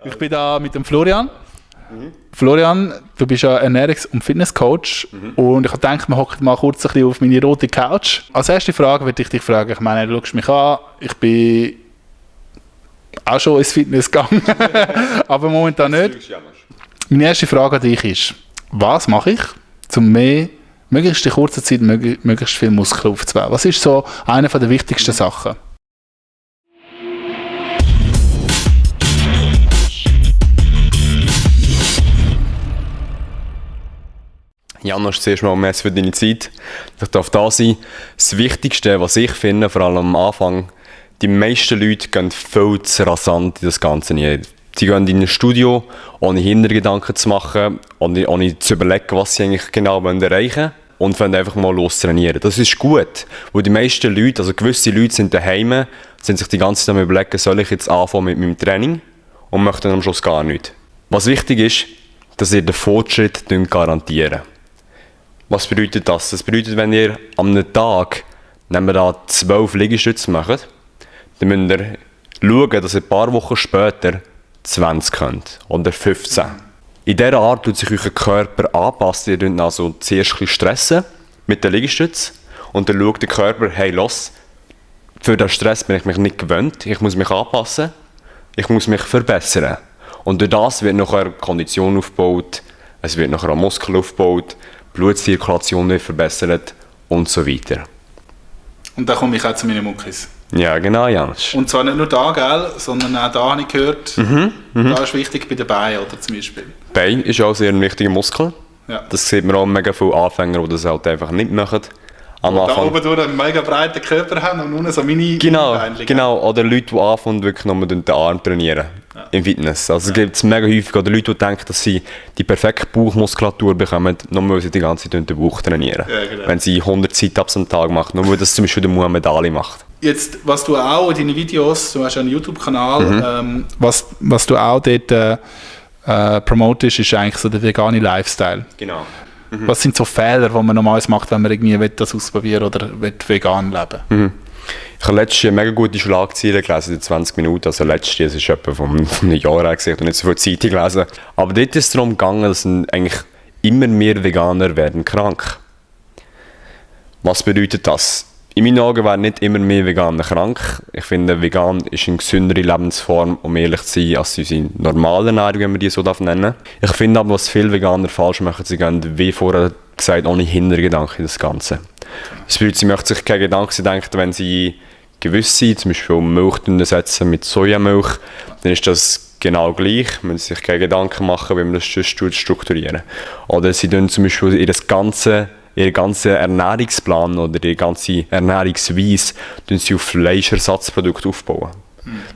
Ich bin da mit dem Florian. Florian, du bist ja Ernährungs- und Fitnesscoach und ich habe gedacht, wir hocken mal kurz ein bisschen auf meine rote Couch. Als erste Frage würde ich dich fragen, ich meine, du schaust mich an, ich bin auch schon ins Fitness gegangen, aber momentan nicht. Meine erste Frage an dich ist, was mache ich, um möglichst in kurzer Zeit möglichst viel Muskeln aufzubauen? Was ist so eine der wichtigsten Sachen? Janusz, zuerst mal merci für deine Zeit. Ich darf da sein. Das Wichtigste, was ich finde, vor allem am Anfang, die meisten Leute gehen viel zu rasant in das Ganze rein. Sie gehen in ein Studio, ohne Hintergedanken zu machen, ohne zu überlegen, was sie eigentlich genau erreichen wollen und fangen einfach mal los zu trainieren. Das ist gut, weil die meisten Leute, also gewisse Leute sind daheim, sind sich die ganze Zeit am überlegen, soll ich jetzt anfangen mit meinem Training und möchten am Schluss gar nichts. Was wichtig ist, dass ihr den Fortschritt garantiert. Was bedeutet das? Das bedeutet, wenn ihr an einem Tag 12 Liegestütze macht, dann müsst ihr schauen, dass ihr ein paar Wochen später 20 könnt oder 15. In dieser Art tut sich euer Körper anpassen. Ihr könnt also zuerst ein bisschen stressen mit den Liegestützen und dann schaut der Körper, hey, los, für den Stress bin ich mich nicht gewöhnt, ich muss mich anpassen, ich muss mich verbessern. Und durch das wird nachher Kondition aufgebaut, es wird nachher Muskel aufgebaut, Blutzirkulation wird verbessert und so weiter. Und dann komme ich auch zu meinen Muckis. Ja, genau, Janusz. Und zwar nicht nur da, gell, sondern auch da habe ich gehört, da ist wichtig bei den Beinen, oder zum Beispiel. Bein ist auch sehr ein wichtiger Muskel. Ja. Das sieht man auch mega viele Anfänger, die das halt einfach nicht machen. Am Anfang. Da oben durch einen mega breiten Körper haben und unten so Mini-Beinchen. Genau. Oder Leute, die anfangen, wirklich nur den Arm trainieren. Ja. Im Fitness. Also es gibt es mega häufig. Oder Leute, die denken, dass sie die perfekte Bauchmuskulatur bekommen, nur weil sie die ganze Zeit den Bauch trainieren. Ja, genau. Wenn sie 100 Sit-Ups am Tag machen, nur weil das zum Beispiel der Muhammad Ali macht. Jetzt, was du auch in deinen Videos, du hast ja einen YouTube-Kanal, was du auch dort promotest, ist eigentlich so der vegane Lifestyle. Genau. Was sind so Fehler, die man normalerweise macht, wenn man irgendwie das ausprobieren oder vegan leben? Ich habe letztes Jahr mega gute Schlagzeilen gelesen, in 20 Minuten. Also letztes Jahr, das ist etwa von einem Jahr her gesehen und nicht so viel Zeit gelesen. Aber dort ist es darum gegangen, dass eigentlich immer mehr Veganer werden krank. Was bedeutet das? In meinen Augen werden nicht immer mehr Veganer krank. Ich finde, vegan ist eine gesündere Lebensform, um ehrlich zu sein, als unsere normale Ernährung, wenn man die so nennen darf. Ich finde aber, was viele Veganer falsch machen, sie gehen, wie vorher gesagt, ohne Hintergedanken in das Ganze. Das bedeutet, sie möchten sich keine Gedanken denken, wenn sie gewisse, zum Beispiel Milch setzen mit Sojamilch, dann ist das genau gleich. Sie müssen sich keine Gedanken machen, wie man das strukturieren. Oder sie tun zum Beispiel ihren ganzen Ernährungsplan oder ihre ganze Ernährungsweise sie auf Fleischersatzprodukte aufbauen.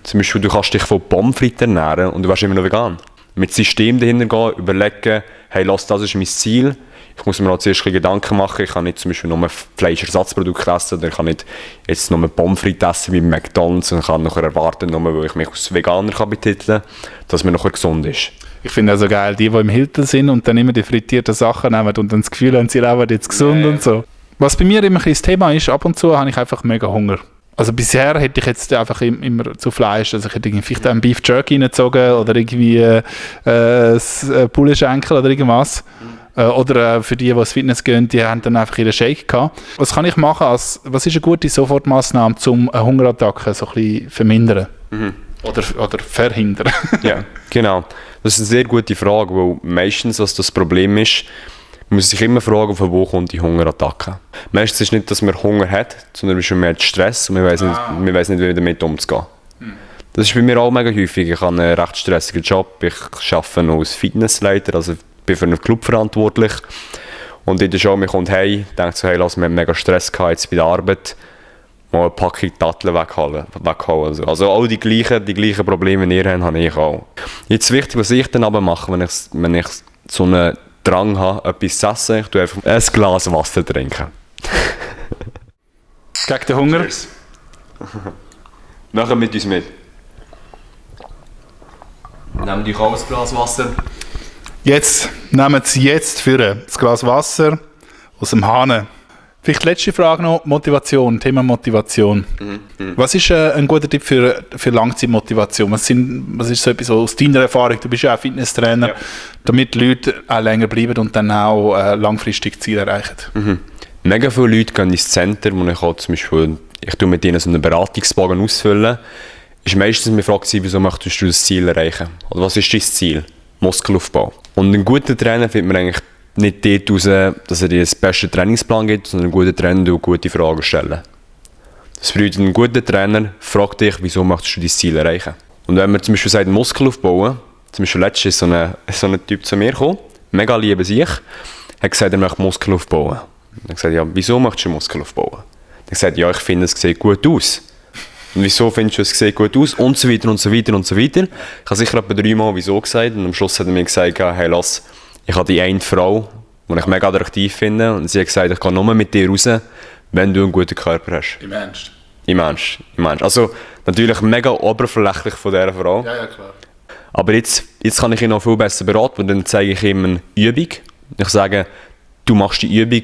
Zum Beispiel, du kannst dich von Pommes frites ernähren und du wärst immer noch vegan. Mit System dahinter gehen, überlegen, hey, das ist mein Ziel. Ich muss mir auch zuerst Gedanken machen, ich kann nicht zum Beispiel nur Fleischersatzprodukte essen oder ich kann nicht jetzt nur Pommes frites essen wie McDonald's und kann nachher erwarten, nur weil ich mich als Veganer betiteln kann, dass man nachher gesund ist. Ich finde also geil, die im Hilton sind und dann immer die frittierten Sachen nehmen und dann das Gefühl haben, sie leben jetzt gesund und so. Was bei mir immer ein das Thema ist, ab und zu habe ich einfach mega Hunger. Also bisher hätte ich jetzt einfach immer zu Fleisch, also ich hätte vielleicht einen Beef Jerky reingezogen oder irgendwie Bullenschenkel oder irgendwas. Oder für die ins Fitness gehen, die haben dann einfach ihren Shake gehabt. Was kann ich machen, was ist eine gute Sofortmaßnahme, um eine Hungerattacke so ein bisschen vermindern? Oder verhindern? Ja, genau. Das ist eine sehr gute Frage, weil meistens, was das Problem ist, man muss sich immer fragen, von wo kommt die Hungerattacke. Meistens ist es nicht, dass man Hunger hat, sondern man hat Stress und man weiss nicht, wie damit umzugehen. Das ist bei mir auch mega häufig. Ich habe einen recht stressigen Job. Ich arbeite noch als Fitnessleiter, also bin für einen Club verantwortlich. Und in der Show, man kommt heim, denkt so, hey, wir haben mega Stress gehabt jetzt bei der Arbeit. Mal eine Packung Datteln wegholen. Also all die gleichen Probleme, die ihr habt, habe ich auch. Jetzt wichtig, was ich dann aber mache, wenn ich so einen Drang habe, etwas zu essen, ich tue einfach ein Glas Wasser trinken. Gegen den Hunger? Nachher mit uns mit. Nehmt euch auch ein Glas Wasser. Jetzt, nehmt Sie jetzt für das Glas Wasser aus dem Hahn. Vielleicht letzte Frage noch, Motivation, Thema Motivation. Was ist ein guter Tipp für Langzeitmotivation? Was ist so etwas aus deiner Erfahrung? Du bist ja auch Fitnesstrainer, damit die Leute auch länger bleiben und dann auch langfristig Ziele erreichen. Mega viele Leute gehen ins Center, wo ich zum Beispiel, ich tue mit ihnen so einen Beratungsbogen ausfüllen. Ist meistens mir fragt sie, wieso möchtest du das Ziel erreichen? Oder was ist dein Ziel? Muskelaufbau. Und ein guter Trainer findet man eigentlich nicht dort raus, dass er dir den besten Trainingsplan gibt, sondern ein guter Trainer, der gute Fragen stellen. Das bedeutet, ein guter Trainer fragt dich, wieso möchtest du dein Ziel erreichen? Und wenn man zum Beispiel sagt, Muskel aufbauen, zum Beispiel letztens ist so ein Typ zu mir gekommen, mega liebe sich, hat gesagt, er möchte Muskel aufbauen. Dann gesagt, ja, wieso möchtest du Muskel aufbauen? Dann gesagt, ja, ich finde, es sieht gut aus. Und wieso findest du, es sieht gut aus? Und so weiter und so weiter und so weiter. Ich habe sicher etwa 3 Mal wieso gesagt und am Schluss hat er mir gesagt, hey, lass, ich habe die eine Frau, die ich mega attraktiv finde, und sie hat gesagt, ich gehe nur mit dir raus, wenn du einen guten Körper hast. Im Ernst? Im Ernst. Also natürlich mega oberflächlich von dieser Frau. Ja, klar. Aber jetzt kann ich ihn noch viel besser beraten, und dann zeige ich ihm eine Übung. Ich sage, du machst die Übung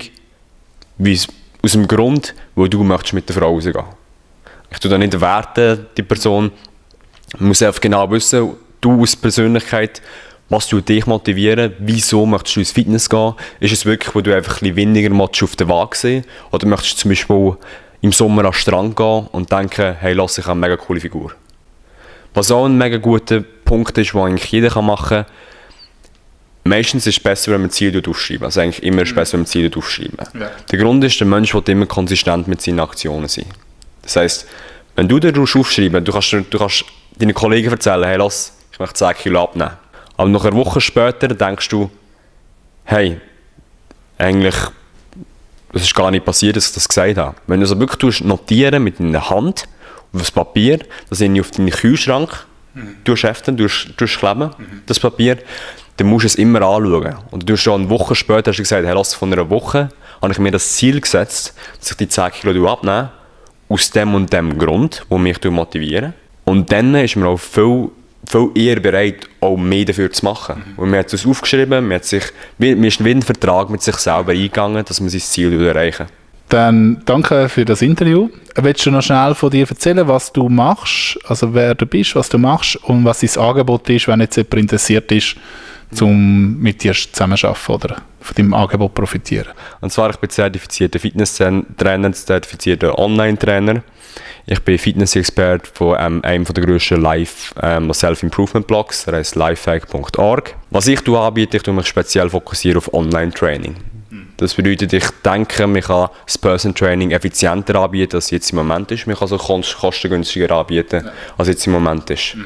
aus dem Grund, wo du möchtest mit der Frau rausgehen. Ich tue da nicht werten, die Person. Man muss einfach genau wissen, du als Persönlichkeit, was tut dich motivieren, wieso möchtest du ins Fitness gehen? Ist es wirklich, wo du einfach ein bisschen weniger auf der Waage sehen? Oder möchtest du zum Beispiel im Sommer an den Strand gehen und denken, hey, lass, ich habe eine mega coole Figur. Was auch ein mega guter Punkt ist, den eigentlich jeder machen kann, meistens ist es besser, wenn man Ziele aufschreiben. Also eigentlich immer ist es besser, wenn man Ziele aufschreiben. Ja. Der Grund ist, der Mensch will immer konsistent mit seinen Aktionen sein. Das heisst, wenn du dir aufschreiben, du kannst deinen Kollegen erzählen, hey, lass, ich möchte 10 Kilo abnehmen. Aber nach einer Woche später denkst du, hey, eigentlich, das ist gar nicht passiert, dass ich das gesagt habe. Wenn du so wirklich notieren mit deiner Hand auf das Papier, das in auf deinen Kühlschrank heften, kleben, das Papier, dann musst du es immer anschauen. Und du schon eine Woche später hast du gesagt, hey, lass, von einer Woche habe ich mir das Ziel gesetzt, dass ich die 10 Kilo abnehme, aus dem und dem Grund, der mich motivieren. Und dann ist man auch viel eher bereit, auch mehr dafür zu machen. Und man hat es aufgeschrieben, man ist wie ein Vertrag mit sich selber eingegangen, dass man sein Ziel erreichen will. Dann danke für das Interview. Willst du noch schnell von dir erzählen, was du machst, also wer du bist, was du machst und was dein Angebot ist, wenn jetzt jemand interessiert ist, um mit dir zusammenzuarbeiten oder von deinem Angebot profitieren? Und zwar, ich bin zertifizierter Fitnesstrainer, zertifizierter Online-Trainer. Ich bin Fitness-Experte von einem der grössten Self-Improvement-Blogs, der heißt lifehack.org. Was ich anbiete, ich tue mich speziell fokussieren auf Online-Training. Das bedeutet, ich denke, man kann das Personal Training effizienter anbieten, als es jetzt im Moment ist. Man kann es auch kostengünstiger anbieten, als es jetzt im Moment ist.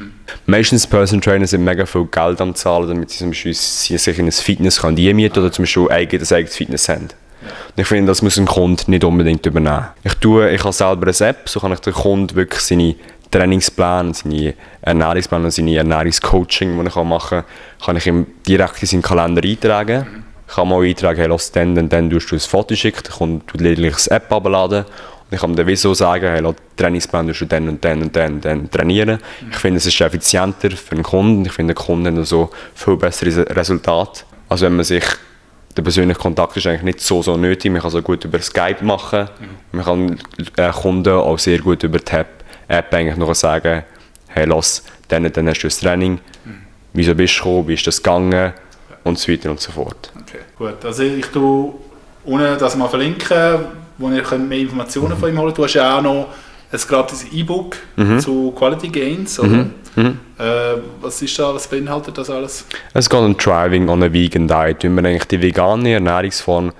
Meistens Personal Trainer sind mega viel Geld am Zahlen, damit sie zum Beispiel sich in ein Fitness einmieten oder zum Beispiel ein eigenes Fitness haben. Und ich finde, das muss ein Kunde nicht unbedingt übernehmen. Ich habe selber eine App, so kann ich den Kunden wirklich seine Trainingspläne, seine Ernährungspläne, seine Ernährungscoaching, die ich machen kann ich ihm direkt in seinen Kalender eintragen. Ich kann mal eintragen, hey, lass dann tust du ein Foto schicken, dann tust du lediglich das App abladen und ich kann dir so sagen, hey, lass Trainingsplan tust du dann und dann trainieren. Ich finde, es ist effizienter für den Kunden. Ich finde, der Kunde hat so viel bessere Resultate. Also wenn man sich, der persönliche Kontakt ist eigentlich nicht so nötig. Man kann so gut über Skype machen. Man kann Kunden auch sehr gut über die App eigentlich noch sagen, hey, lass, dann hast du das Training. Wieso bist du gekommen, wie ist das gegangen? Und so weiter und so fort. Okay, gut. Also ich tue unten das mal verlinken, wo ihr mehr Informationen von ihm holen könnt. Du hast ja auch noch ein gratis E-Book zu Quality Gains, oder? Was ist da, was beinhaltet das alles? Es geht um Thriving on a Vegan Diet, wie man eigentlich die vegane Ernährungsform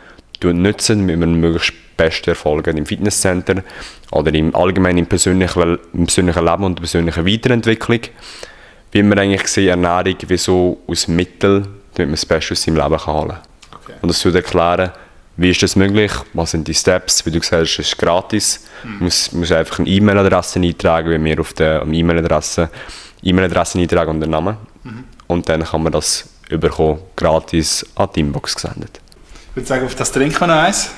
nutzen, damit man möglichst beste Erfolge im Fitnesscenter oder im allgemeinen im persönlichen Leben und der persönlichen Weiterentwicklung. Wie man eigentlich sieht, Ernährung wie so aus Mittel, damit man das Beste aus seinem Leben holen kann. Okay. Und das würde erklären, wie ist das möglich, was sind die Steps, wie du gesagt hast, es ist gratis. Man muss einfach eine E-Mail-Adresse eintragen, wie wir auf der E-Mail-Adresse eintragen und den Namen. Und dann kann man das bekommen, gratis an die Inbox gesendet. Ich würde sagen, auf das trinken wir noch eins.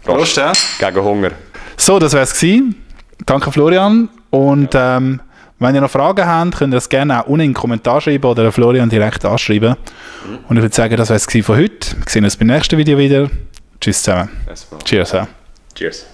Prost, gegen Hunger. So, das wäre es. Danke Florian. Und wenn ihr noch Fragen habt, könnt ihr das gerne auch unten in den Kommentar schreiben oder Florian direkt anschreiben. Und ich würde sagen, das wäre es von heute. Wir sehen uns beim nächsten Video wieder. Tschüss zusammen. Cheers. Cheers.